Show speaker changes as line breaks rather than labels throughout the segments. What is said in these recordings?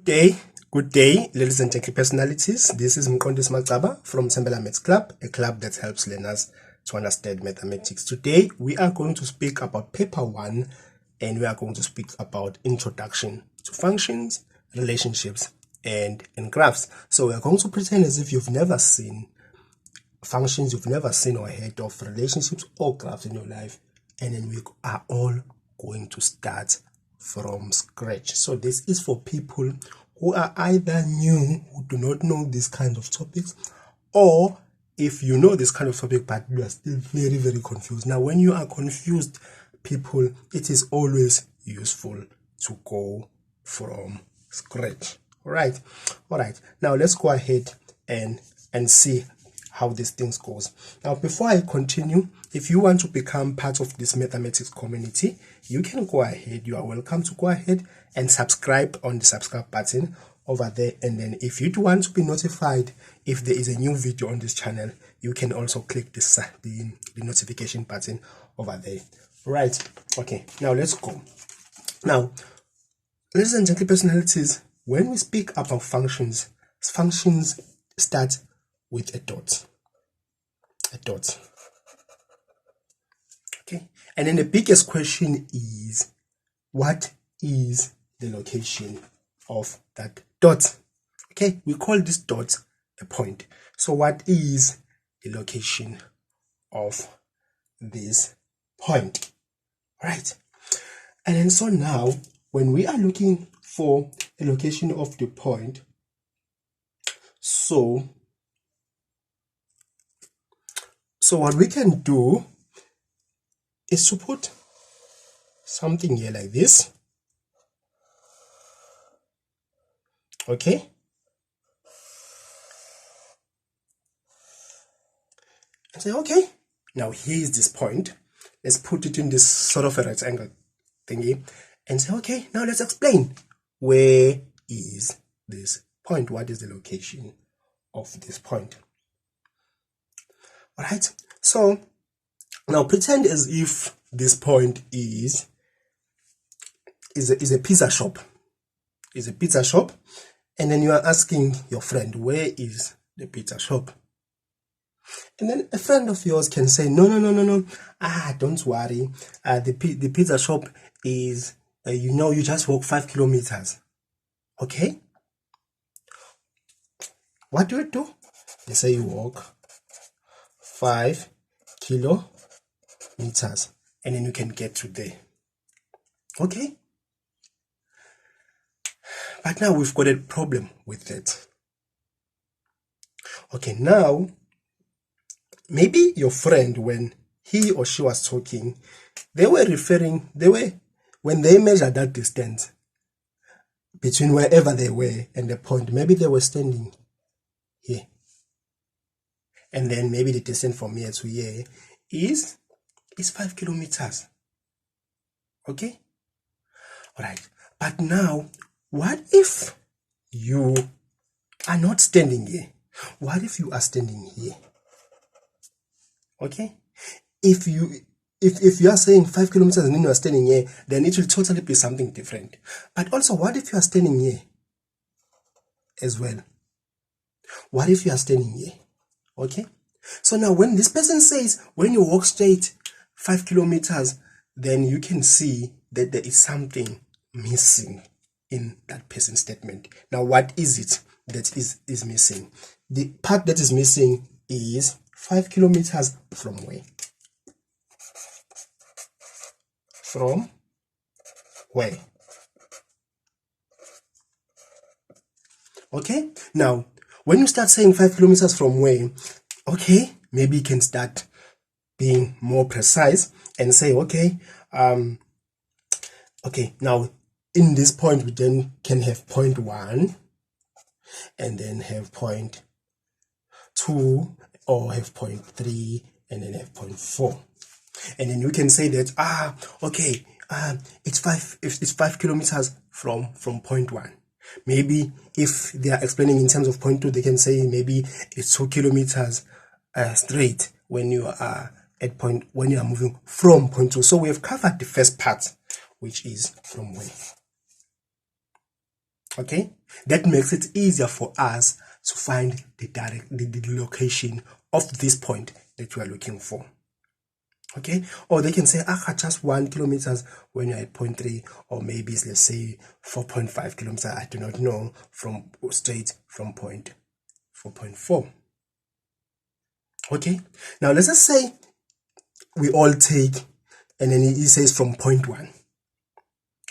Good day, ladies and gentlemen personalities. This is Mqondisi Macaba from Sembela Maths Club, a club that helps learners to understand mathematics. Today, we are going to speak about paper 1, and we are going to speak about introduction to functions, relationships, and graphs. So we are going to pretend as if you've never seen functions, you've never seen or heard of relationships or graphs in your life, and then we are all going to start from scratch. So this is for people who are either new, who do not know this kind of topics, or if you know this kind of topic but you are still very confused. Now when you are confused, people, it is always useful to go from scratch. All right, now let's go ahead and see how these things goes. Now before I continue, if you want to become part of this mathematics community, you can go ahead, you are welcome to go ahead and subscribe on the subscribe button over there. And then if you do want to be notified if there is a new video on this channel, you can also click this the notification button over there. Right, okay, now let's go. Now, ladies and gentlemen personalities, when we speak about functions start with a dot. Okay, and then the biggest question is, what is the location of that dot? Okay, we call this dot a point. So what is the location of this point? Right, and then so now when we are looking for a location of the point, so what we can do is to put something here like this. Okay, and say, okay, now here is this point. Let's put it in this sort of a right angle thingy and say, okay, now let's explain, where is this point? What is the location of this point? All right, so now pretend as if this point is a pizza shop. Is a pizza shop, and then you are asking your friend, where is the pizza shop? And then a friend of yours can say, no, don't worry, the pizza shop is you just walk 5 kilometers. Okay, what do? They say you walk 5 kilometers and then you can get to there. Okay, but now we've got a problem with that. Okay, now maybe your friend, when he or she was talking, when they measured that distance between wherever they were and the point, maybe they were standing here, and then maybe the distance from here to here is 5 kilometers. Okay, all right, but now what if you are not standing here? What if you are standing here? Okay, if you are saying 5 kilometers and then you are standing here, then it will totally be something different. But also, what if you are standing here as well? What if you are standing here? Okay, so now when this person says, when you walk straight 5 kilometers, then you can see that there is something missing in that person's statement. Now what is it that is missing? The part that is missing is 5 kilometers from where? From where? Okay, now when you start saying 5 kilometers from where, okay, maybe you can start being more precise and say, okay, now in this point we then can have point 1 and then have point 2, or have point 3 and then have point 4, and then you can say that it's 5 kilometers from point 1. Maybe if they are explaining in terms of point 2, they can say maybe it's 2 kilometers straight when you are when you are moving from point 2. So we have covered the first part, which is from where. Okay, that makes it easier for us to find the location of this point that we are looking for. Okay, or they can say just 1 kilometers when you're at point 3, or maybe it's, let's say, 4.5 kilometers, I do not know, from straight from point 4.4. Okay, now let's just say we all take, and then he says from point 1.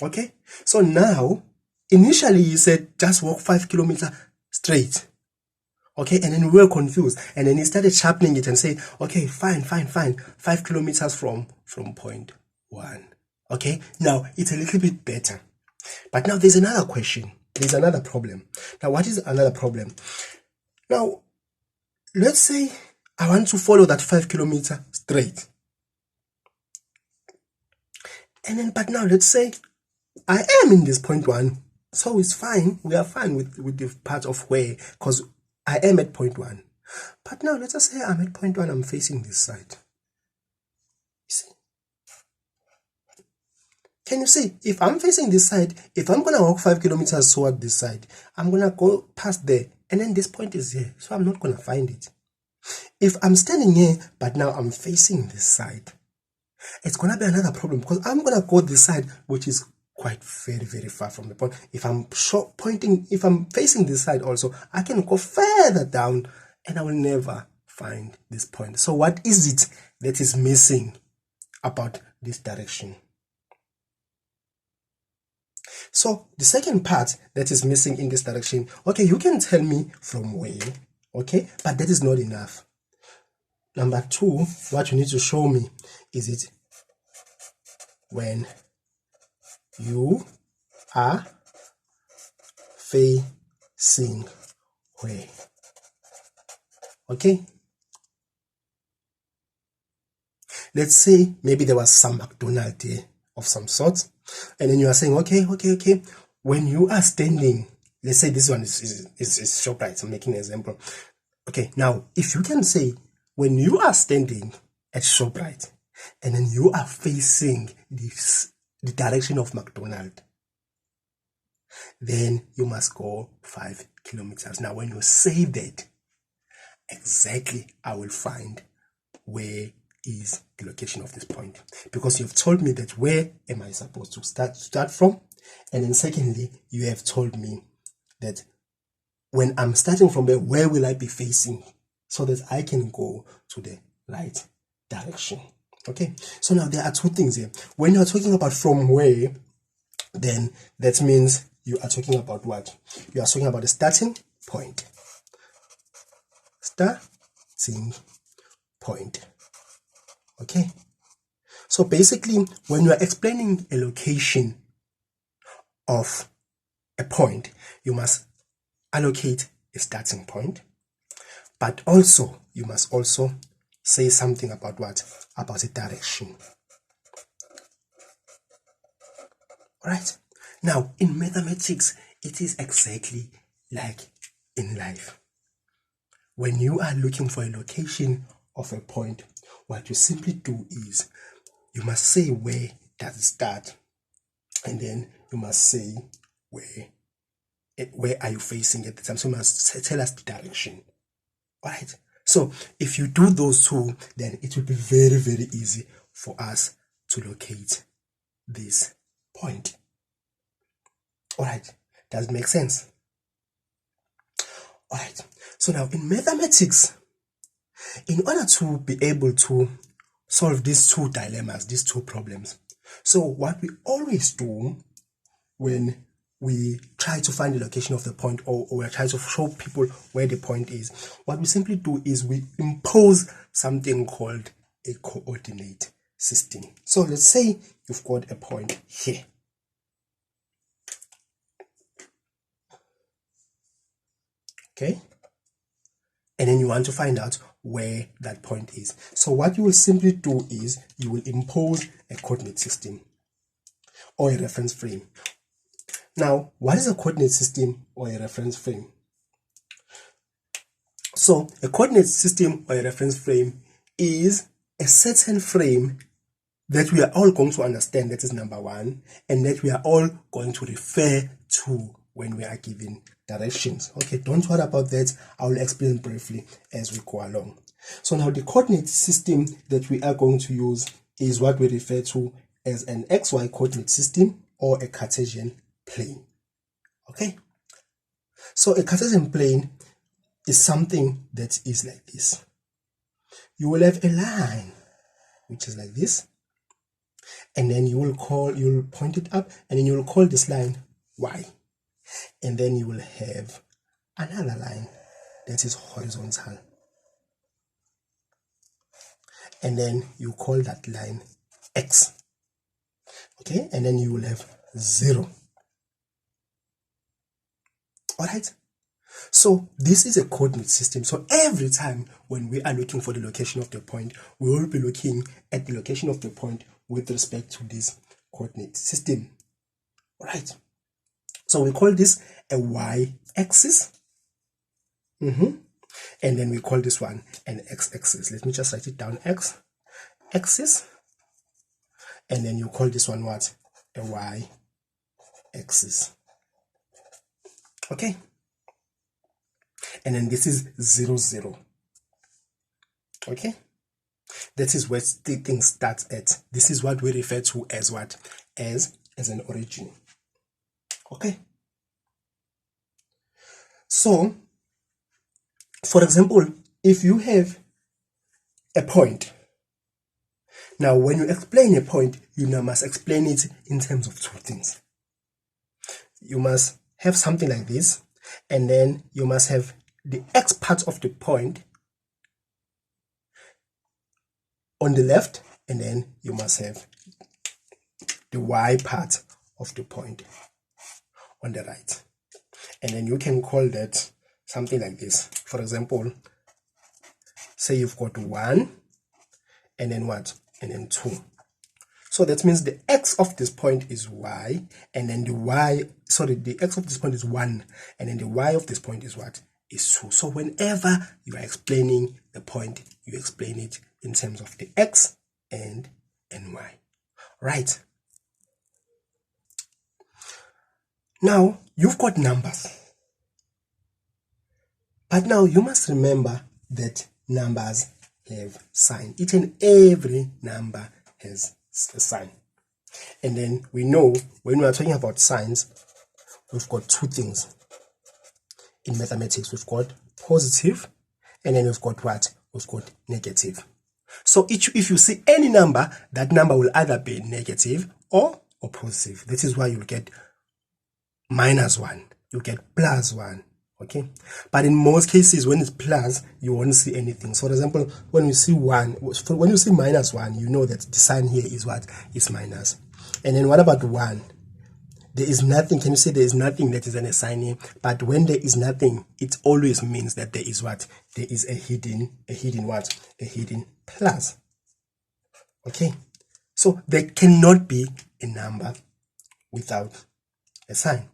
Okay, so now initially he said just walk 5 kilometers straight. Okay, and then we were confused, and then he started sharpening it and say, okay, fine, 5 kilometers from point 1. Okay, now it's a little bit better, but now there's another question, there's another problem. Now what is another problem? Now let's say I want to follow that 5 kilometers straight, and then but now let's say I am in this point 1, so it's fine, we are fine with the part of where, because I am at point 1. But now let's just say I'm at point 1, I'm facing this side. You see? Can you see? If I'm facing this side, if I'm going to walk 5 kilometers toward this side, I'm going to go past there, and then this point is here, so I'm not going to find it. If I'm standing here, but now I'm facing this side, it's going to be another problem, because I'm going to go this side, which is quite very far from the point. If I'm if I'm facing this side also, I can go further down and I will never find this point. So what is it that is missing about this direction? So the second part that is missing in this direction, okay, you can tell me from where, okay, but that is not enough. Number 2, what you need to show me is it when you are facing where. Okay, let's say maybe there was some McDonald's there of some sort, and then you are saying, okay, when you are standing, let's say this one is ShopRite, I'm making an example. Okay, now if you can say when you are standing at ShopRite and then you are facing the direction of McDonald's, then you must go 5 kilometers. Now when you say that, exactly I will find where is the location of this point, because you've told me that where am I supposed to start from, and then secondly you have told me that when I'm starting from where will I be facing, so that I can go to the right direction. Okay, so now there are 2 things here. When you're talking about from where, then that means you are talking about what? You are talking about the starting point. Starting point. Okay, so basically when you are explaining a location of a point, you must allocate a starting point, but also you must also say something about what? About the direction. Alright, now in mathematics it is exactly like in life. When you are looking for a location of a point, what you simply do is you must say where does it start, and then you must say where are you facing at the time. So you must tell us the direction. Alright, so if you do those 2, then it will be very easy for us to locate this point. Alright, does it make sense? Alright, so now in mathematics, in order to be able to solve these 2 dilemmas, these 2 problems, so what we always do when we try to find the location of the point, or we try to show people where the point is, what we simply do is we impose something called a coordinate system. So let's say you've got a point here. Okay, and then you want to find out where that point is. So what you will simply do is you will impose a coordinate system or a reference frame. Now, what is a coordinate system or a reference frame? So a coordinate system or a reference frame is a certain frame that we are all going to understand, that is number 1, and that we are all going to refer to when we are given directions. Okay, don't worry about that. I will explain briefly as we go along. So now the coordinate system that we are going to use is what we refer to as an XY coordinate system or a Cartesian plane. Okay, so a Cartesian plane is something that is like this. You will have a line which is like this, and then you will point it up, and then you will call this line Y, and then you will have another line that is horizontal, and then you call that line X. Okay, and then you will have 0. All right, so this is a coordinate system. So every time when we are looking for the location of the point, we will be looking at the location of the point with respect to this coordinate system. All right, so we call this a y-axis, and then we call this one an x-axis. Let me just write it down: x-axis, and then you call this one what? A y-axis. Okay, and then this is 0, 0. Okay, that is where the thing starts at. This is what we refer to as what? As an origin. Okay, so for example, if you have a point, now when you explain a point, you now must explain it in terms of two things. You must have something like this, and then you must have the x part of the point on the left, and then you must have the y part of the point on the right. And then you can call that something like this. For example, say you've got 1, and then what? And then 2. So that means the x of this point is y, and then the x of this point is 1, and then the y of this point is what? Is 2. So whenever you are explaining the point, you explain it in terms of the x and y. Right. Now you've got numbers, but now you must remember that numbers have sign. Each and every number has a sign. And then we know when we are talking about signs, we've got two things in mathematics. We've got positive, and then we've got what? We've got negative. So if you see any number, that number will either be negative or positive. This is why you'll get -1, you get +1. Okay, but in most cases when it's plus, you won't see anything. So for example, when you see -1, you know that the sign here is what? Is minus. And then what about 1? There is nothing. Can you say there is nothing that is in a sign here? But when there is nothing, it always means that there is what? There is a hidden what? A hidden plus. Okay, so there cannot be a number without a sign.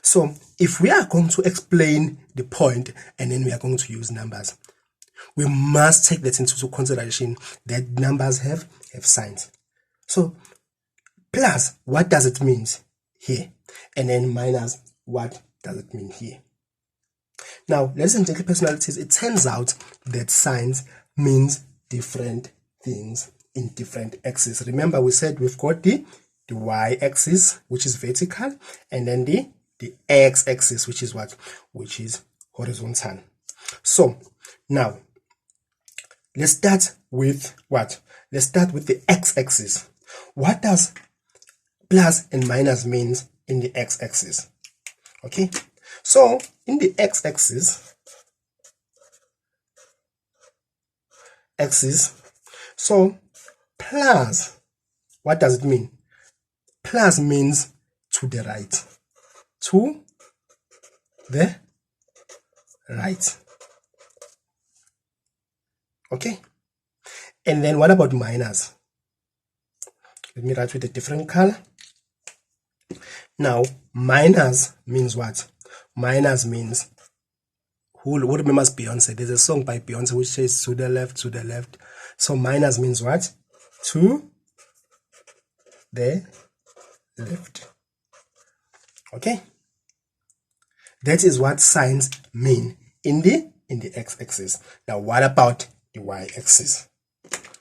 So if we are going to explain the point and then we are going to use numbers, we must take that into consideration, that numbers have signs. So plus, what does it mean here? And then minus, what does it mean here? Now, ladies and gentlemen, personalities, it turns out that signs means different things in different axes. Remember, we said we've got the y-axis, which is vertical, and then the x-axis, which is what? Which is horizontal. So now let's start with what? Let's start with the x-axis. What does plus and minus means in the x-axis? Okay, so in the x-axis, so plus, what does it mean? Plus means to the right. To the right. Okay, and then what about minus? Let me write with a different color. Now minus means what? Minus means, who remembers Beyonce? There's a song by Beyonce which says to the left, to the left. So minus means what? To the left. Okay, That is what signs mean in the x-axis. Now what about the y-axis?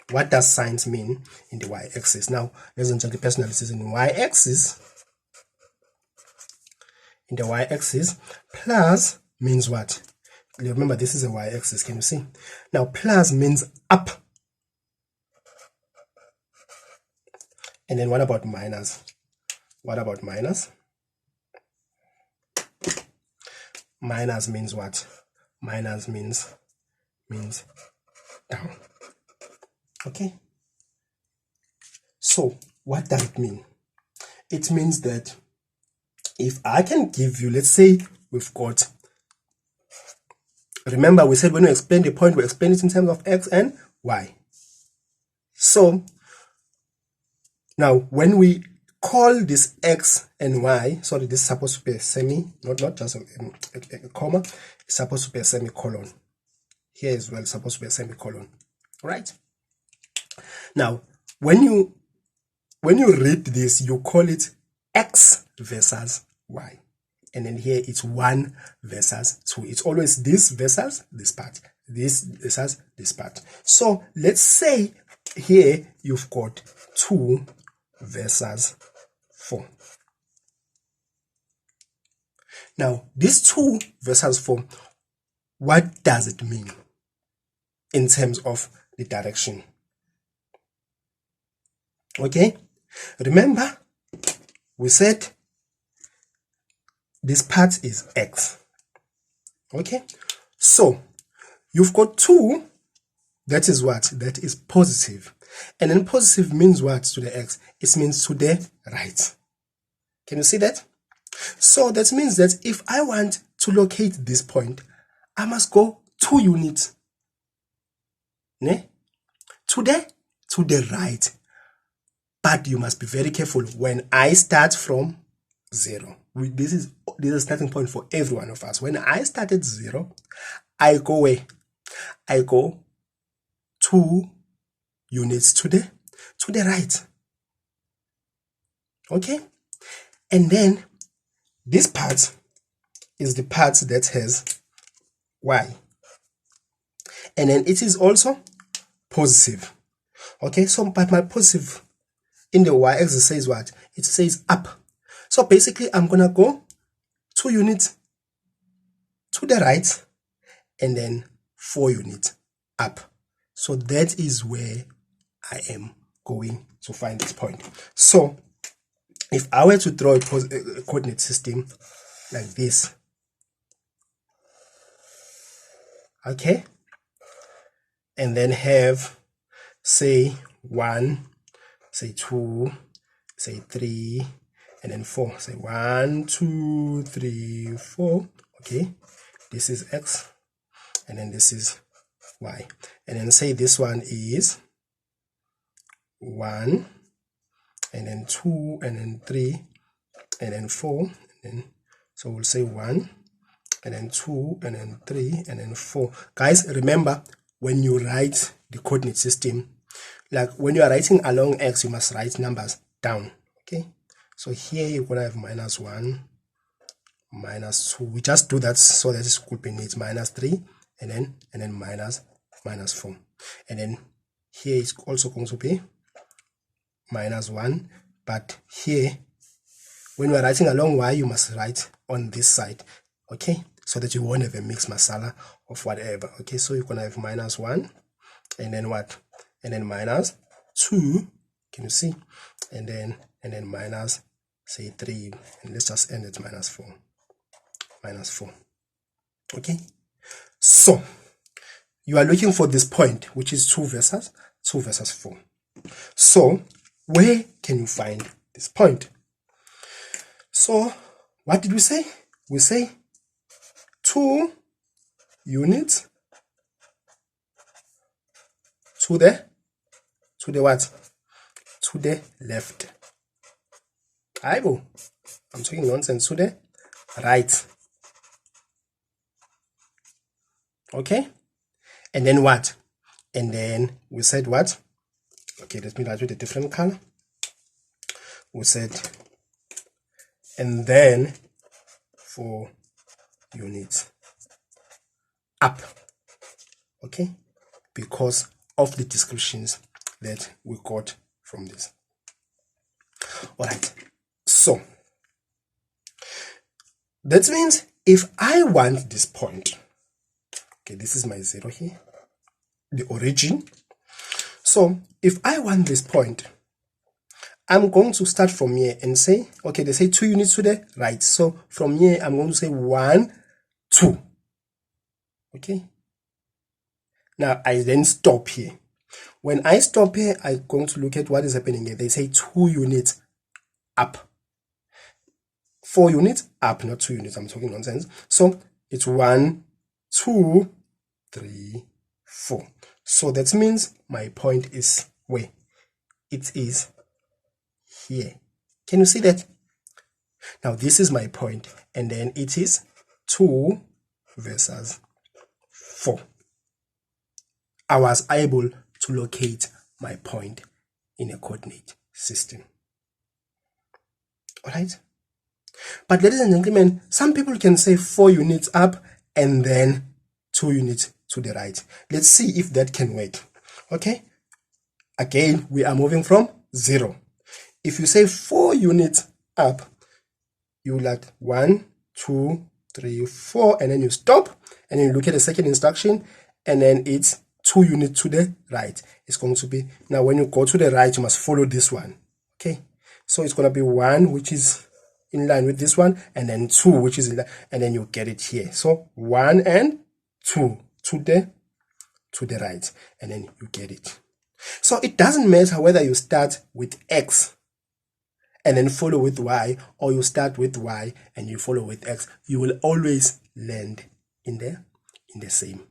What does signs mean in the y-axis? Now let's check the personalities in the y-axis. In the y-axis, plus means what? Remember, this is a y-axis. Can you see? Now plus means up. And then what about minus? What about minus? Minus means what? Minus means down. Okay. So what does it mean? It means that if I can give you, let's say we've got, remember we said when we explain the point, we explain it in terms of x and y. So now when we call this x and y, sorry, this is supposed to be a semi, not just a comma, it's supposed to be a semicolon. Here as well, it's supposed to be a semicolon, right? Now, when you read this, you call it x versus y. And then here it's 1 versus 2. It's always this versus this part. This versus this part. So let's say here you've got 2 versus 4. Now, this 2 versus 4, what does it mean in terms of the direction? Okay, remember we said this part is x. Okay, so you've got 2, that is what? That is positive. And then positive means what to the x? It means to the right. Can you see that? So that means that if I want to locate this point, I must go 2 units. Ne? To the right. But you must be very careful when I start from 0. This is a starting point for every one of us. When I start at 0, I go where? I go 2 units to the right. Okay? And then this part is the part that has y. And then it is also positive. Okay, so but my positive in the y-axis says what? It says up. So basically I'm gonna go 2 units to the right and then 4 units up. So that is where I am going to find this point. So if I were to draw a coordinate system like this, okay, and then have say 1, say 2, say 3, and then 4. Say 1, 2, 3, 4. Okay, this is x, and then this is y. And then say this one is 1, and then 2, and then 3, and then 4. And then, so we'll say 1, and then 2, and then 3, and then 4. Guys, remember when you write the coordinate system, like when you are writing along x, you must write numbers down. Okay, so here you're gonna have -1, -2. We just do that so that it could be neat. -3, and then -4, and then here it's also going to be -1. But here, when we're writing along y, you must write on this side. Okay, so that you won't have a mixed masala of whatever. Okay, so you're gonna have -1, and then what? And then -2. Can you see? And then minus, say 3, and let's just end at -4. Okay, so you are looking for this point, which is 2 versus 4. So where can you find this point? So what did we say? We say 2 units to the what? To the left. I'm talking nonsense. To the right. Okay, and then what? And then we said what? Okay, let me write with a different color. We said, and then for units up, okay, because of the descriptions that we got from this. All right, so that means if I want this point, okay, this is my 0 here, the origin. So if I want this point, I'm going to start from here and say, okay, they say 2 units to the right. So from here, I'm going to say 1, 2. Okay. Now I then stop here. When I stop here, I'm going to look at what is happening here. They say 2 units up. 4 units up, not 2 units. I'm talking nonsense. So it's 1, 2, 3, 4. So that means my point is where? It is here. Can you see that? Now this is my point, and then it is 2 versus 4. I was able to locate my point in a coordinate system. All right? But ladies and gentlemen, some people can say 4 units up and then 2 units to the right. Let's see if that can work. Okay? Again, we are moving from 0. If you say 4 units up, you like 1, 2, 3, 4, and then you stop, and then you look at the second instruction, and then it's 2 units to the right. It's going to be, now when you go to the right, you must follow this one. Okay? So it's going to be 1, which is in line with this one, and then 2, which is in line, and then you get it here. So 1 and 2 to the right, and then you get it. So it doesn't matter whether you start with X and then follow with Y, or you start with Y and you follow with X. You will always land in the same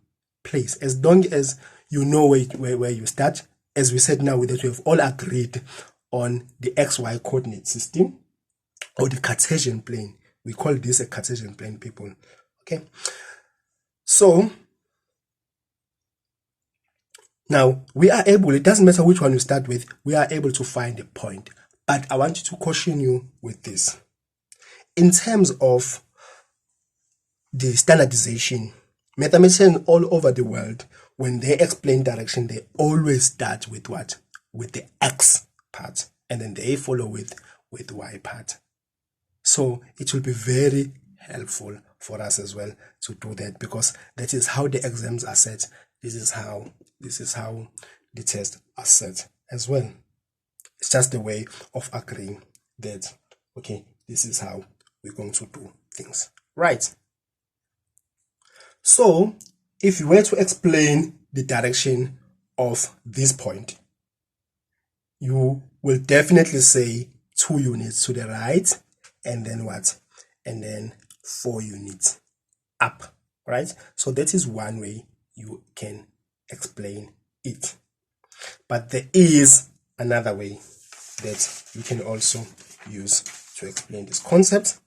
place, as long as you know where you start. As we said now, that we have all agreed on the XY coordinate system, or the Cartesian plane. We call this a Cartesian plane, people. Okay, so now we are able, it doesn't matter which one you start with, we are able to find a point. But I want to caution you with this. In terms of the standardization, mathematicians all over the world, when they explain direction, they always start with what? With the X part, and then they follow with Y part. So it will be very helpful for us as well to do that, because that is how the exams are set. This is how the tests are set as well. It's just a way of agreeing that, okay, this is how we're going to do things, right? So if you were to explain the direction of this point, you will definitely say 2 units to the right, and then what? And then 4 units up, right? So that is one way you can explain it. But there is another way that you can also use to explain this concept.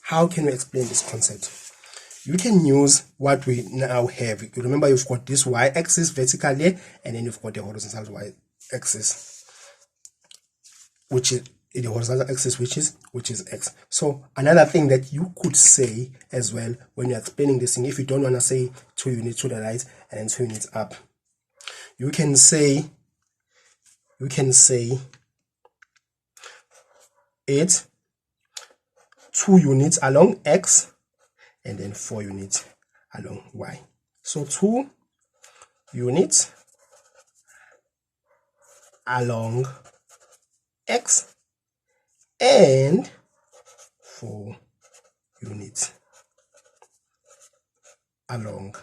How can we explain this concept? You can use what we now have. You remember, you've got this y-axis vertically, and then you've got the horizontal y-axis, which is the horizontal axis, which is x. So another thing that you could say as well when you're explaining this thing, if you don't want to say 2 units to the right and then 2 units up, you can say it's 2 units along x and then 4 units along y. So 2 units along x and 4 units along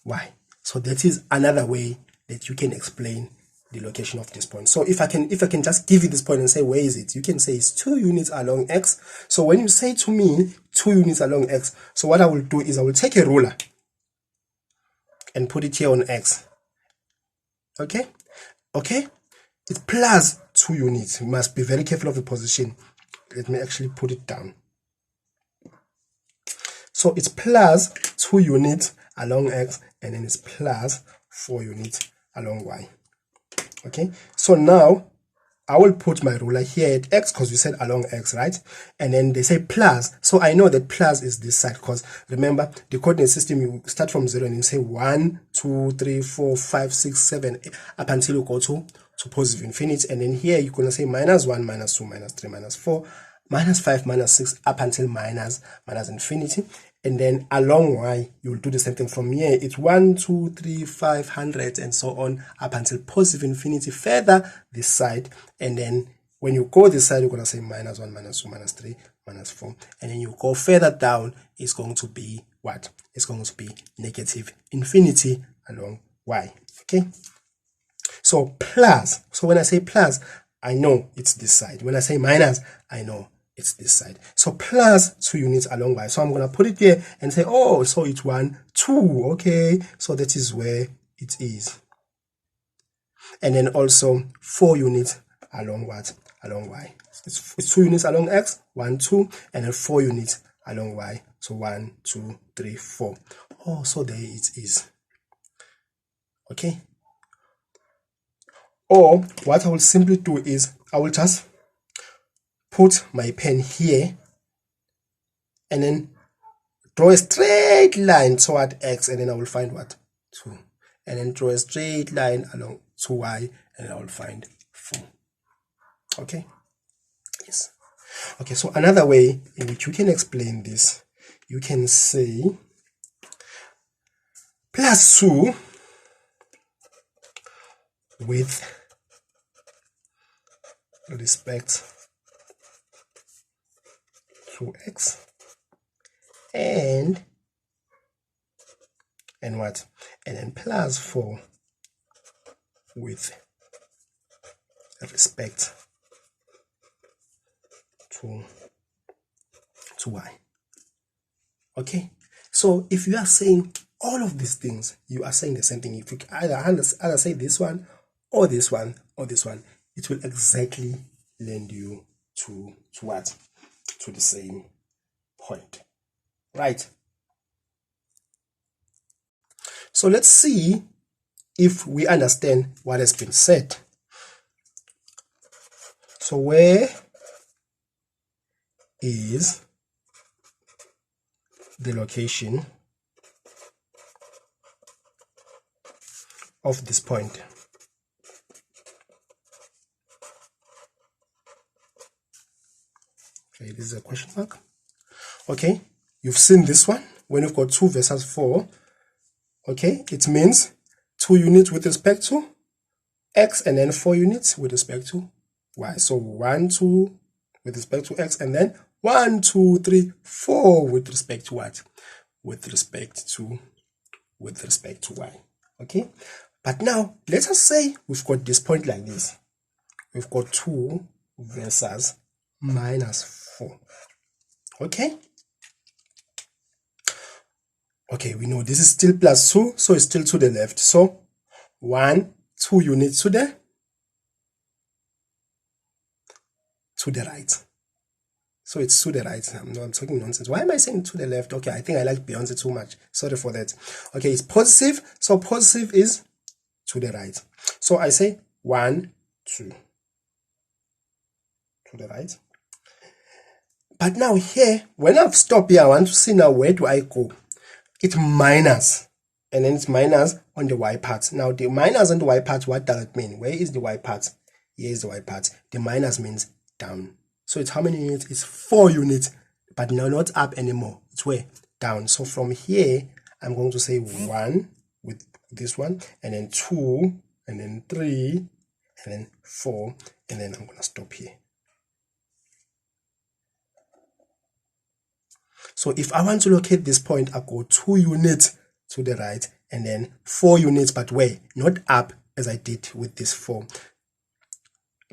y. So that is another way that you can explain the location of this point. So if I can just give you this point and say, where is it? You can say it's 2 units along x. So when you say to me 2 units along x, so what I will do is I will take a ruler and put it here on x. Okay? It's plus 2 units. You must be very careful of the position. Let me actually put it down. So it's plus 2 units along x, and then it's plus 4 units along y. Okay, so now I will put my ruler here at x because we said along x, right? And then they say plus, so I know that plus is this side because remember the coordinate system, you start from 0 and you say 1 2 3 4 5 6 7 up until you go to positive infinity. And then here you're going to say minus 1 minus 2 minus 3 minus 4 minus 5 minus 6 up until minus infinity. And then along y, you will do the same thing from here. It's 1 2 3 500 and so on up until positive infinity further this side. And then when you go this side, you're going to say minus 1 minus 2 minus 3 minus 4. And then you go further down, it's going to be what? It's going to be negative infinity along y. Okay, so plus, so when I say plus, I know it's this side. When I say minus, I know it's this side. So plus 2 units along y. So I'm going to put it here and say, oh, so it's 1 2. Okay, so that is where it is. And then also 4 units along what? Along y. It's 2 units along x, 1 2, and then 4 units along y. So 1 2 3 4. Oh, so there it is. Okay, or what I will simply do is I will just put my pen here and then draw a straight line toward x, and then I will find what? 2. And then draw a straight line along to y, and I will find 4. Okay, yes. Okay, so another way in which you can explain this, you can say plus 2 with respect to x and what? And then plus 4 with respect to y. Okay, so if you are saying all of these things, you are saying the same thing. If you either say this one or this one or this one, it will exactly lend you to what? To the same point, right? So let's see if we understand what has been said. So where is the location of this point? Okay, this is a question mark. Okay, you've seen this one. When you've got 2 versus 4, okay, it means 2 units with respect to x and then 4 units with respect to y. So 1 2 with respect to x, and then 1 2 3 4 with respect to what? With respect to y. Okay, but now let us say we've got this point like this. We've got 2 versus minus 4. Okay, we know this is still plus 2, so it's still to the left. So 1 2 units to the right. So it's to the right. I'm talking nonsense. Why am I saying to the left? Okay, I think I like Beyonce too much. Sorry for that. Okay, it's positive. So positive is to the right. So I say 1 2 to the right. But now here, when I've stopped here, I want to see now where do I go? It's minus, and then it's minus on the y part. Now the minus on the y part, what does it mean? Where is the y part? Here is the y part. The minus means down. So it's how many units? It's 4 units, but now not up anymore. It's where? Down. So from here, I'm going to say 1 with this one, and then 2, and then 3, and then 4, and then I'm going to stop here. So if I want to locate this point, I go 2 units to the right and then 4 units, but where? Not up as I did with this 4,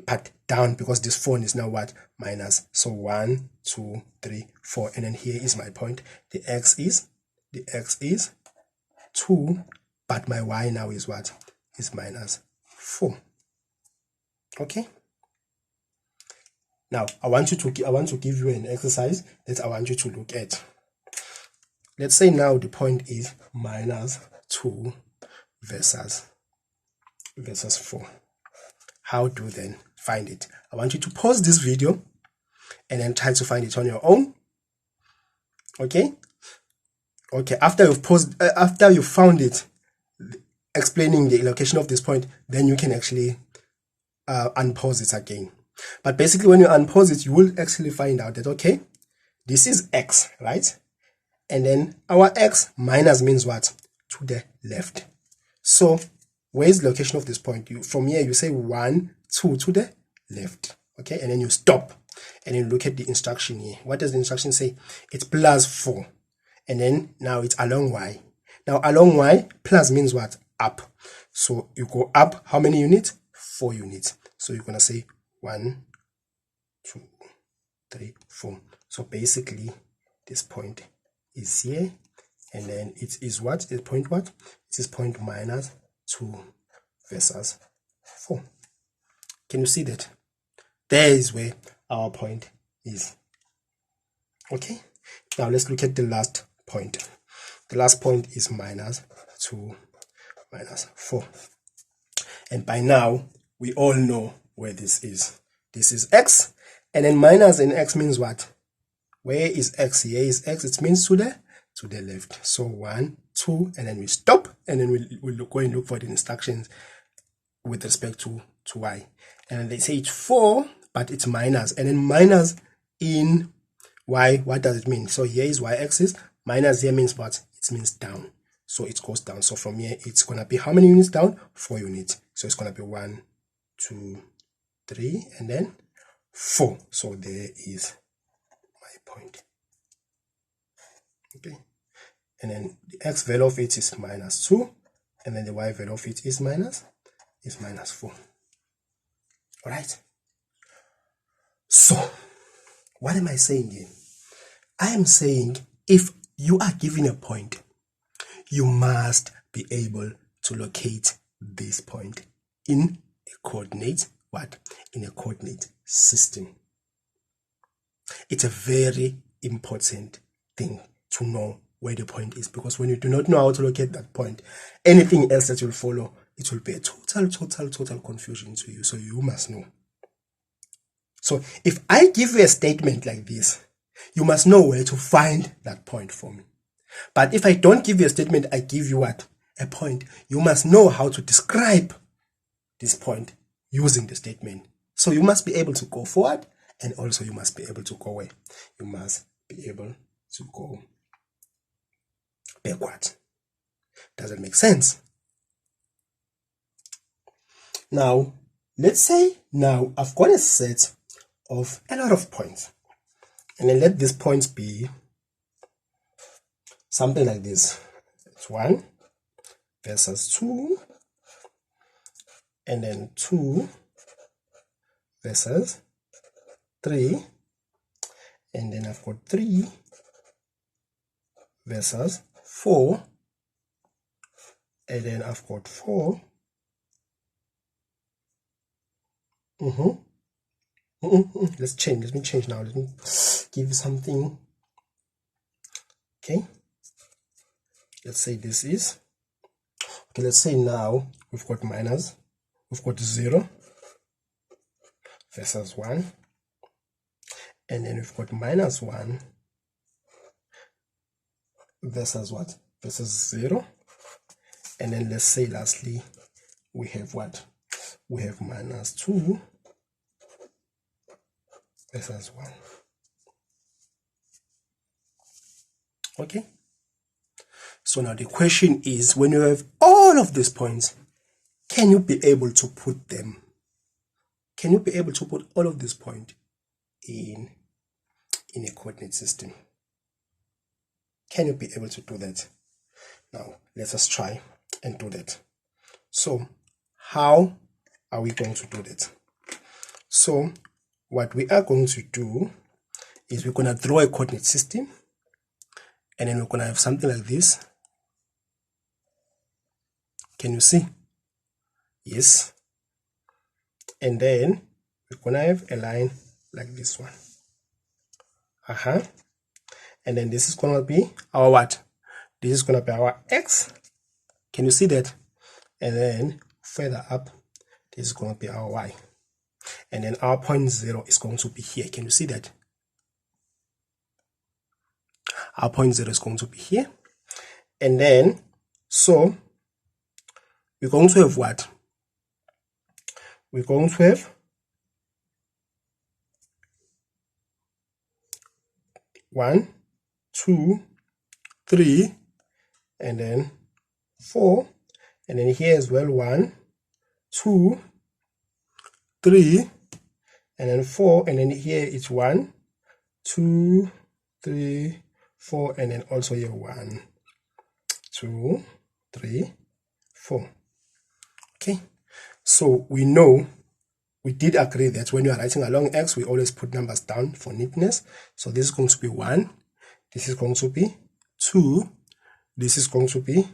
but down, because this 4 is now what? Minus. So 1 2 3 4, and then here is my point. The x is 2, but my y now is what? Is minus 4. Okay, now I want to give you an exercise that I want you to look at. Let's say now the point is minus 2 versus 4. How do then find it. I want you to pause this video and then try to find it on your own. Okay, after you've paused, after you found it, explaining the location of this point, then you can actually unpause it again. But basically, when you unpause it, you will actually find out that, okay, this is x, right? And then our x minus means what? To the left. So where is the location of this point? From here you say 1, 2 to the left. Okay, and then you stop and then look at the instruction here. What does the instruction say? It's plus 4, and then now it's along y. Now along y, plus means what? Up. So you go up how many units? 4 units. So you're gonna say 1, 2, 3, 4. So basically this point is here, and then it is what? The point what? It is point minus 2 versus 4. Can you see that? There is where our point is. Okay, now let's look at the last point. The last point is minus 2 minus 4. And by now, we all know where this is. This is x, and then minus and x means what? Where is x? Here is x. It means to the left. So 1, 2, and then we stop, and then we'll go and look for the instructions with respect to y. And then they say it's 4, but it's minus, and then minus in y, what does it mean? So here is y-axis, minus here means what? It means down. So it goes down. So from here, it's going to be how many units down? 4 units. So it's going to be 1, 2, 3, and then 4. So there is my point. Okay. And then the x value of it is minus 2, and then the y value of it is minus 4. All right. So what am I saying here? I am saying if you are given a point, you must be able to locate this point in a coordinate, what? In a coordinate system. It's a very important thing to know where the point is, because when you do not know how to locate that point, anything else that will follow, it will be a total confusion to you. So you must know. So if I give you a statement like this, you must know where to find that point for me. But if I don't give you a statement, I give you what? A point. You must know how to describe this point using the statement. So you must be able to go forward, and also you must be able to go where? You must be able to go backward. Does it make sense? Now, let's say now I've got a set of a lot of points, and then let these points be something like this. It's 1 versus 2, and then 2 versus 3, and then I've got 3 versus 4, and then I've got 4. Let's change. Let me change now. Let me give you something. Okay. Let's say this is. Okay, let's say now we've got minus. We've got 0 versus 1. And then we've got minus 1 versus what? Versus 0. And then let's say lastly, we have what? We have minus 2 versus 1. Okay. So now the question is, when you have all of these points, can you be able to put them? Can you be able to put all of these points in a coordinate system? Can you be able to do that? Now, let us try and do that. So, how are we going to do that? So, what we are going to do is we're going to draw a coordinate system, and then we're going to have something like this. Can you see? Yes. And then we're going to have a line like this one. And then this is going to be our what? This is going to be our x. Can you see that? And then further up, this is going to be our y. and then our point 0 is going to be here. Can you see that? Our point 0 is going to be here, and then so we're going to have what? We're going to have 1, 2, 3, and then 4, and then here as well 1, 2, 3, and then 4, and then here it's 1, 2, 3, 4, and then also here 1, 2, 3, 4. Okay, so we know, we did agree that when you are writing along X, we always put numbers down for neatness. So this is going to be 1, this is going to be 2, this is going to be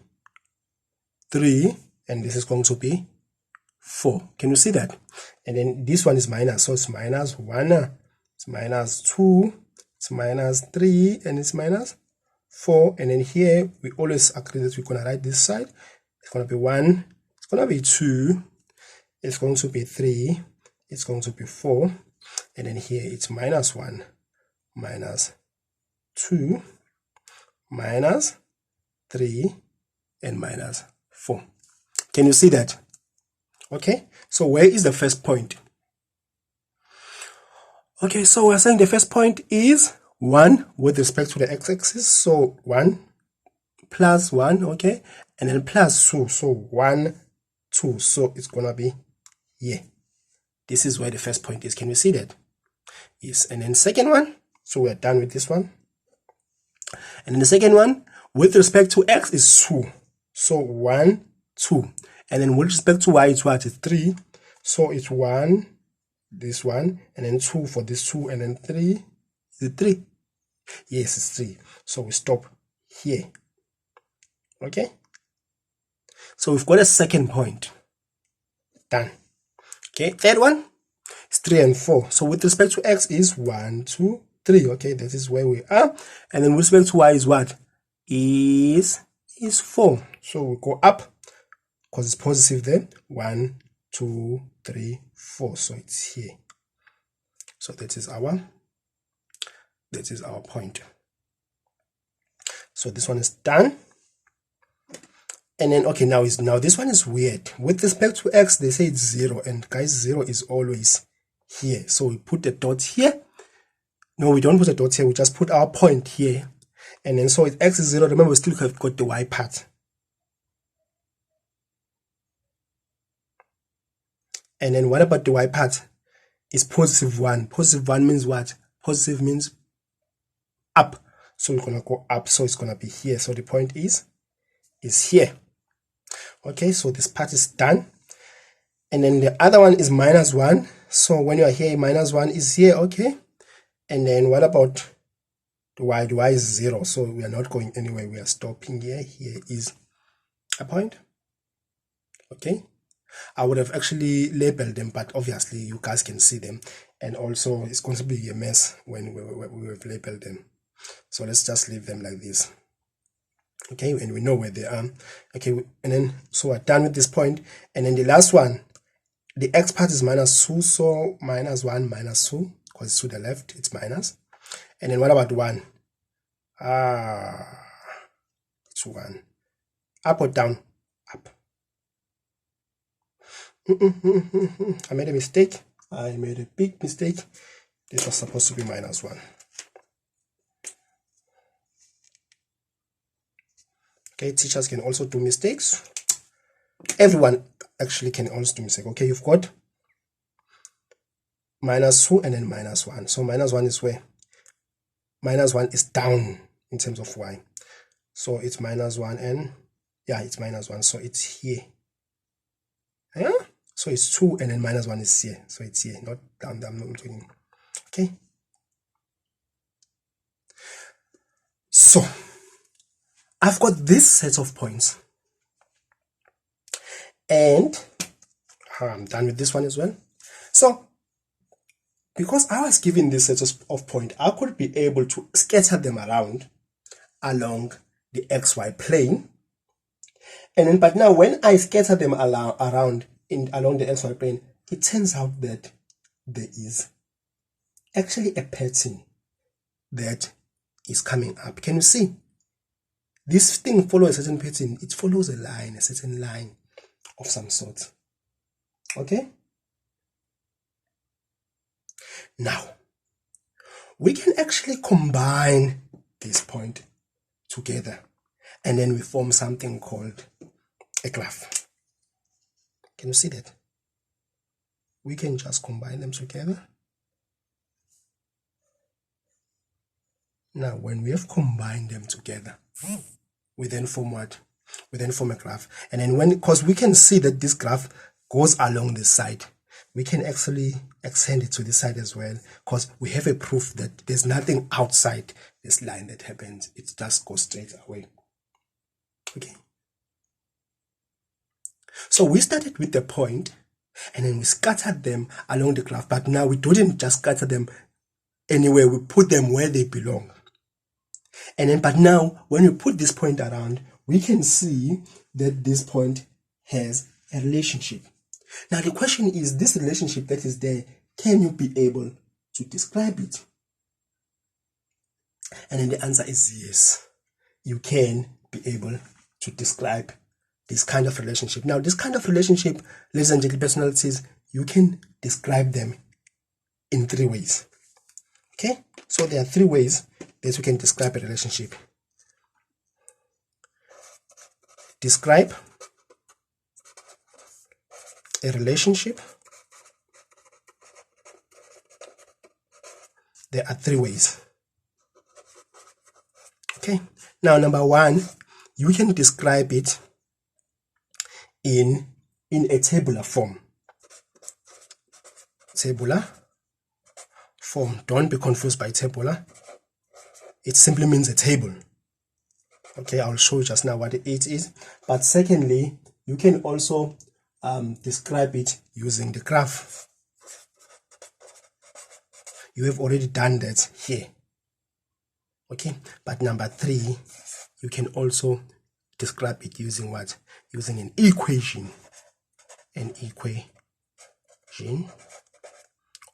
3, and this is going to be 4. Can you see that? And then this one is minus, so it's minus 1, it's minus 2, it's minus 3, and it's minus 4. And then here we always agree that we're going to write this side. It's going to be 1, it's going to be 2, it's going to be 3, it's going to be 4, and then here it's minus 1, minus 2, minus 3, and minus 4. Can you see that? Okay, so where is the first point? Okay, so we're saying the first point is 1 with respect to the x-axis, so 1 plus 1, okay, and then plus 2, so 1, 2, so it's gonna be here. This is where the first point is. Can you see that? Yes, and then second one, so we're done with this one. And then the second one, with respect to x is 2, so 1, 2, and then with respect to y it's what? It's 3, so it's 1, this one, and then 2 for this 2, and then 3. Is it 3? Yes, it's 3. So we stop here. Okay, so we've got a second point. Done. Okay, third one is 3 and 4. So with respect to x is 1, 2, 3. Okay, that is where we are. And then with respect to y is what? Is 4. So we go up because it's positive there. 1, 2, 3, 4. So it's here. So that is our point. So this one is done. And then okay, now this one is weird. With respect to x, they say it's 0, and guys, 0 is always here. So we put the dot here. No, we don't put a dot here, we just put our point here. And then so if x is 0, remember we still have got the y part. And then what about the y part? It's positive 1. Positive 1 means what? Positive means up. So we're gonna go up, so it's gonna be here. So the point is here. Okay, so this part is done. And then the other one is minus 1. So when you are here, minus 1 is here. Okay, and then what about the y? The y is 0, so we are not going anywhere, we are stopping here. Here is a point. Okay, I would have actually labeled them, but obviously you guys can see them, and also it's going to be a mess when we have labeled them. So let's just leave them like this. Okay, and we know where they are. Okay, and then so we're done with this point. And then the last one, the x part is minus 2, so minus 1 minus 2, because it's to the left, it's minus. And then what about 1? It's 1. Up or down? Up. I made a mistake. I made a big mistake. This was supposed to be minus 1. Okay, teachers can also do mistakes. Everyone actually can also do mistakes. Okay, you've got minus 2 and then minus 1. So minus 1 is where? Minus 1 is down in terms of y. So it's minus 1 and yeah, it's minus 1. So it's here. Yeah? So it's 2 and then minus 1 is here. So it's here, not down. I'm not doing. Okay. So I've got this set of points. And I'm done with this one as well. So because I was given this set of points, I could be able to scatter them around along the xy plane. And then, but now when I scatter them around along the xy plane, it turns out that there is actually a pattern that is coming up. Can you see? This thing follows a certain pattern. It follows a line, a certain line of some sort. Okay? Now, we can actually combine this point together and then we form something called a graph. Can you see that? We can just combine them together. Now, when we have combined them together, we then form what? We then form a graph. And then because we can see that this graph goes along this side, we can actually extend it to this side as well, because we have a proof that there's nothing outside this line that happens. It just goes straight away. Okay. So we started with the point, and then we scattered them along the graph, but now we didn't just scatter them anywhere, we put them where they belong. And then, but now, when we put this point around, we can see that this point has a relationship. Now, the question is, this relationship that is there, can you be able to describe it? And then the answer is yes. You can be able to describe this kind of relationship. Now, this kind of relationship, ladies and gentlemen, personalities, you can describe them in 3 ways. Okay? So there are 3 ways that we can describe a relationship. Describe a relationship. There are 3 ways. Okay. Now, number 1, you can describe it in a tabular form. Tabular form. Don't be confused by tabular. It simply means a table. Okay, I'll show you just now what it is. But secondly, you can also describe it using the graph. You have already done that here. Okay, but number 3, you can also describe it using what? Using an equation. An equation.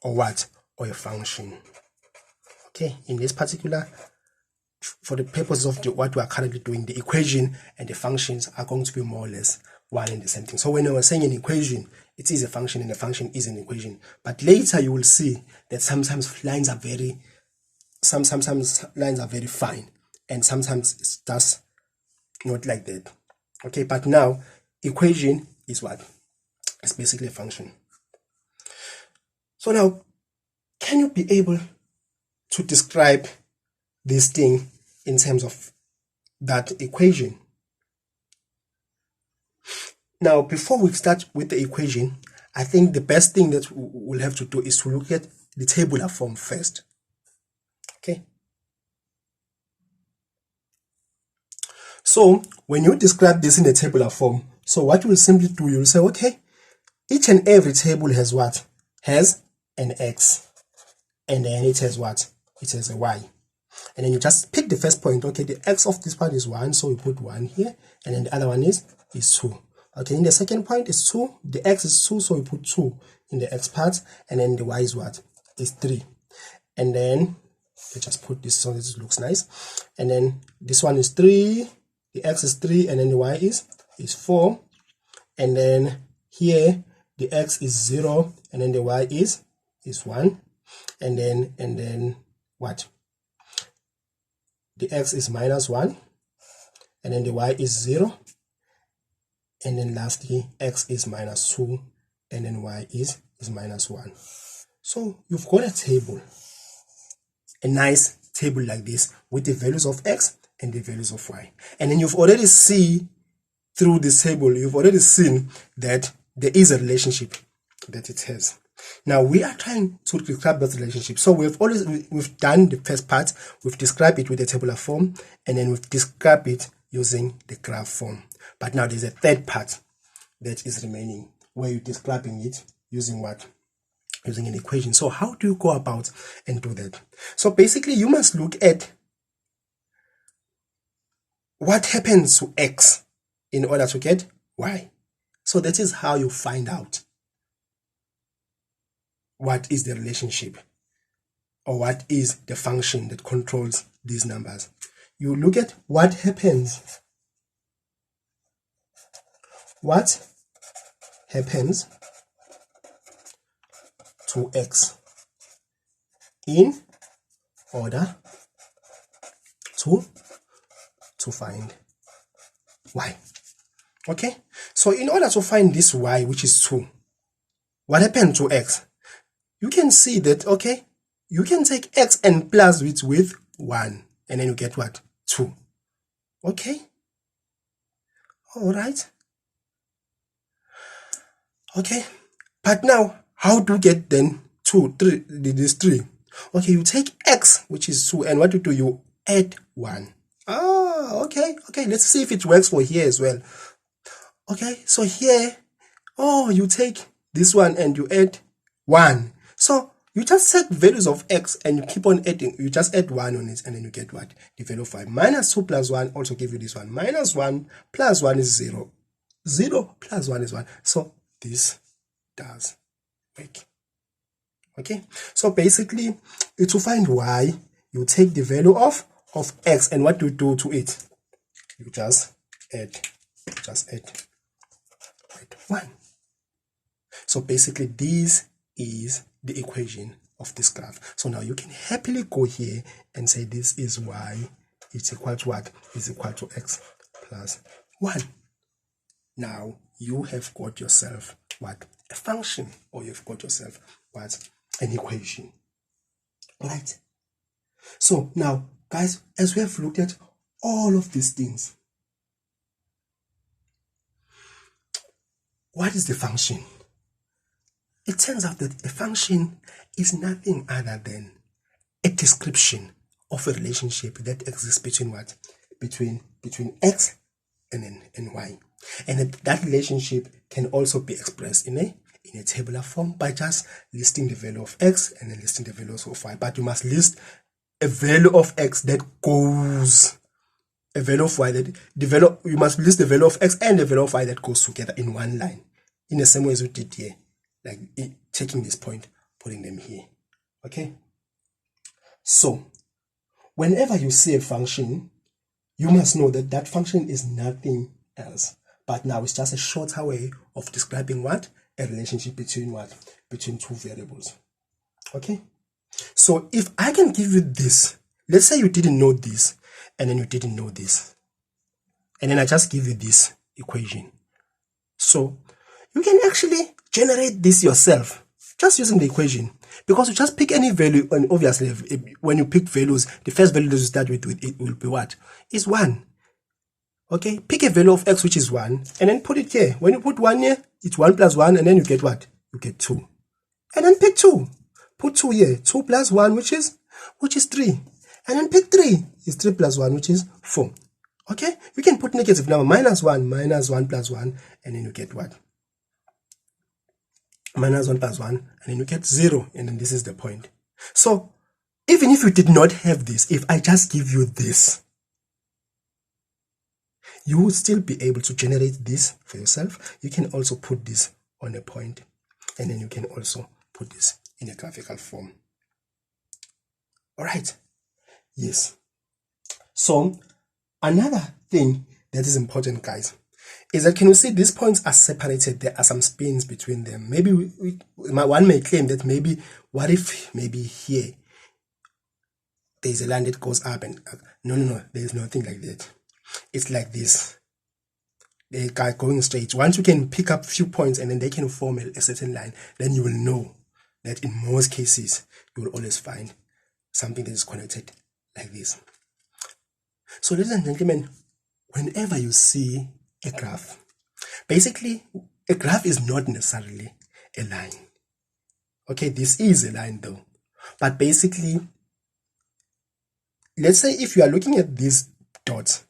Or what? Or a function. Okay, in this particular, for the purposes of what we are currently doing, the equation and the functions are going to be more or less one and the same thing. So when I was saying an equation, it is a function and a function is an equation. But later you will see that sometimes lines are very, sometimes lines are very fine, and sometimes it's just not like that. Okay, but now equation is what? It's basically a function. So now, can you be able to describe this thing in terms of that equation? Now, before we start with the equation, I think the best thing that we'll have to do is to look at the tabular form first. Okay. So when you describe this in a tabular form, so what you will simply do, you'll say, okay, each and every table has what? Has an X. And then it has what? It has a Y. And then you just pick the first point. Okay, the X of this part is 1, so we put 1 here. And then the other one is 2. Okay, in the second point is 2. The X is 2, so we put 2 in the X part. And then the Y is what? Is 3. And then let's just put this so this looks nice. And then this one is 3. The X is 3, and then the Y is 4. And then here the X is 0, and then the Y is 1. And then what? The X is -1, and then the Y is 0. And then lastly, X is -2, and then Y is -1. So you've got a table, a nice table like this with the values of X and the values of Y. And then you've already seen through this table, you've already seen that there is a relationship that it has. Now we are trying to describe that relationship. So we've done the first part, we've described it with the tabular form, and then we've described it using the graph form. But now there's a third part that is remaining, where you're describing it using what? Using an equation. So how do you go about and do that? So basically you must look at what happens to X in order to get Y. So that is how you find out what is the relationship or what is the function that controls these numbers. You look at what happens. What happens to x in order to find y. Okay, so in order to find this y, which is 2, what happened to x? You can see that, okay, you can take x and plus it with 1, and then you get what? 2. Okay, all right. Okay, but now how do you get then 2, 3, this 3? Okay, you take x, which is 2, and what you do, you add 1. Ah, okay, let's see if it works for here as well. Okay, so here, oh, you take this one and you add 1. So you just set values of x and you keep on adding. You just add 1 on it and then you get what? The value of 5. Minus 2 plus 1 also give you this one. Minus 1 plus 1 is 0. 0 plus 1 is 1. So this does work. Okay, so basically to find y, you take the value of x, and what do you do to it? You just add 1. So basically this is the equation of this graph. So now you can happily go here and say this is y, it's equal to what? Is equal to x plus 1. Now you have got yourself what? A function, or you've got yourself what? An equation. Right? So now guys, as we have looked at all of these things, what is the function? It turns out that a function is nothing other than a description of a relationship that exists between what? Between x and y. And that relationship can also be expressed in a tabular form by just listing the value of x and then listing the values of y. But you must list a value of x that goes, a value of y that develop. You must list the value of x and the value of y that goes together in one line, in the same way as we did here, like taking this point, putting them here. Okay, so whenever you see a function, you must know that that function is nothing else, but now it's just a shorter way of describing what? A relationship between what? Between two variables. Okay, so if I can give you this, let's say you didn't know this, and then you didn't know this, and then I just give you this equation. So you can actually generate this yourself just using the equation, because you just pick any value, and obviously when you pick values, the first value that you start with it will be what? Is 1. Okay, pick a value of x which is 1 and then put it here. When you put 1 here, it's 1 plus 1, and then you get what? You get 2. And then pick 2. Put 2 here. 2 plus 1 which is 3. And then pick 3. Is 3 plus 1 which is 4. Okay, you can put negative number, minus 1 plus 1, and then you get what? Minus 1 plus 1, and then you get 0, and then this is the point. So even if you did not have this, if I just give you this, you will still be able to generate this for yourself. You can also put this on a point, and then you can also put this in a graphical form. All right, yes. So another thing that is important, guys, is that, can you see these points are separated? There are some spins between them. Maybe one may claim that maybe, what if maybe here there's a line that goes up and no, there's nothing like that. It's like this. They are going straight. Once you can pick up few points and then they can form a certain line, then you will know that in most cases you will always find something that is connected like this. So ladies and gentlemen, whenever you see a graph, basically a graph is not necessarily a line. Okay, this is a line though, but basically, let's say if you are looking at these dots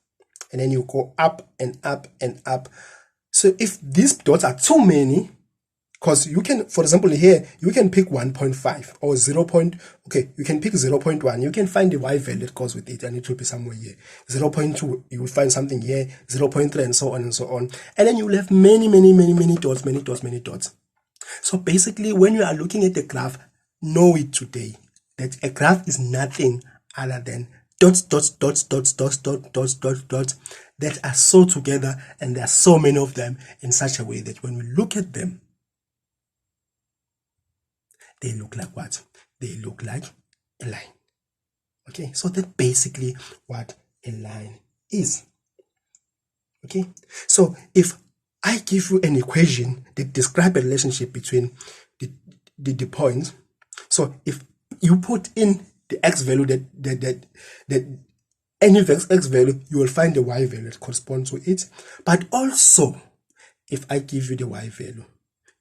and then you go up and up and up, so if these dots are too many, because you can, for example here, you can pick 1.5 or 0. Okay, you can pick 0.1. You can find the y value that goes with it, and it will be somewhere here. 0.2, you will find something here, 0.3, and so on and so on. And then you will have many dots. So basically, when you are looking at the graph, know it today that a graph is nothing other than dots, dots, dots, dots, dots, dots, dots, dots, dots that are so together, and there are so many of them in such a way that when we look at them, they look like what? They look like a line. Okay, so that's basically what a line is. Okay, so if I give you an equation that describes a relationship between the points, so if you put in the x value that any x value, you will find the y value that corresponds to it. But also, if I give you the y value,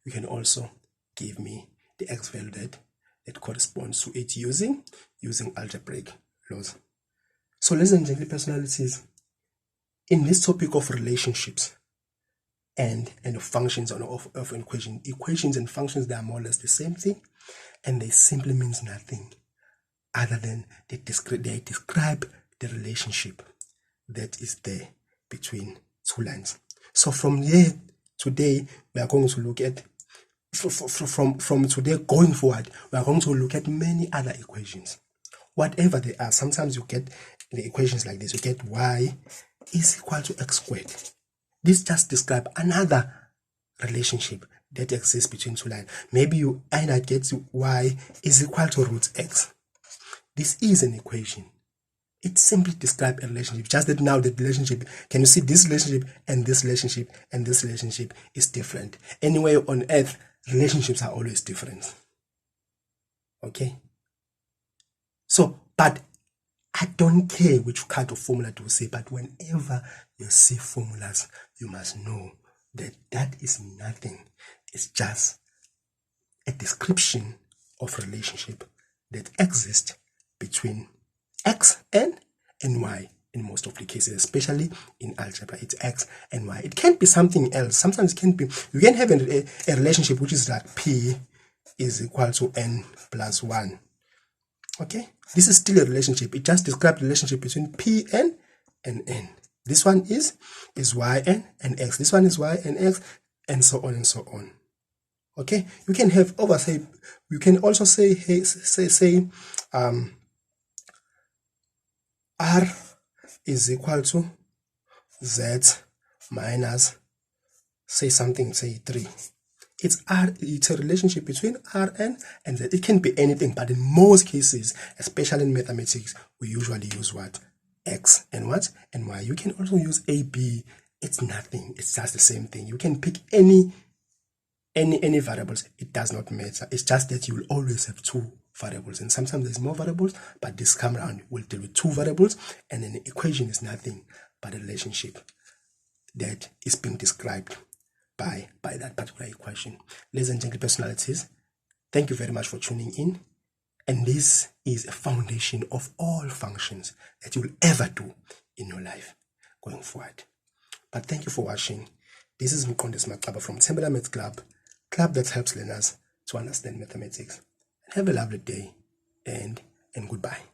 you can also give me the x value that corresponds to it using algebraic laws. So ladies and gentlemen, personalities, in this topic of relationships and of functions of equations and functions, they are more or less the same thing, and they simply means nothing other than they describe the relationship that is there between two lines. So from here, today, we are going to look at, from today going forward, we are going to look at many other equations. Whatever they are, sometimes you get the equations like this. You get y is equal to x squared. This just describes another relationship that exists between two lines. Maybe you either get y is equal to root x. This is an equation. It simply describes a relationship. Just that now the relationship, can you see this relationship and this relationship and this relationship is different. Anywhere on earth, relationships are always different. Okay? So, but I don't care which kind of formula to say, but whenever you see formulas, you must know that that is nothing. It's just a description of relationship that exists between x and y in most of the cases, especially in algebra. It's x and y. It can't be something else. Sometimes it can be, you can have a relationship which is like p is equal to n plus 1. Okay, this is still a relationship. It just describes the relationship between p and n. This one is y and x. This one is y and x, and so on and so on. Okay, you can have you can also say, hey, say r is equal to z minus, say something, say 3. It's a relationship between r and z. It can be anything, but in most cases, especially in mathematics, we usually use what? X and what? And y. You can also use a, b. It's nothing. It's just the same thing. You can pick any variables. It does not matter. It's just that you will always have two variables, and sometimes there's more variables, but this time around we'll deal with two variables, and an equation is nothing but a relationship that is being described by that particular equation. Ladies and gentlemen, personalities, thank you very much for tuning in, and this is a foundation of all functions that you will ever do in your life going forward. But thank you for watching. This is Untitled from Tabular Maths Club that helps learners to understand mathematics. Have a lovely day, and goodbye.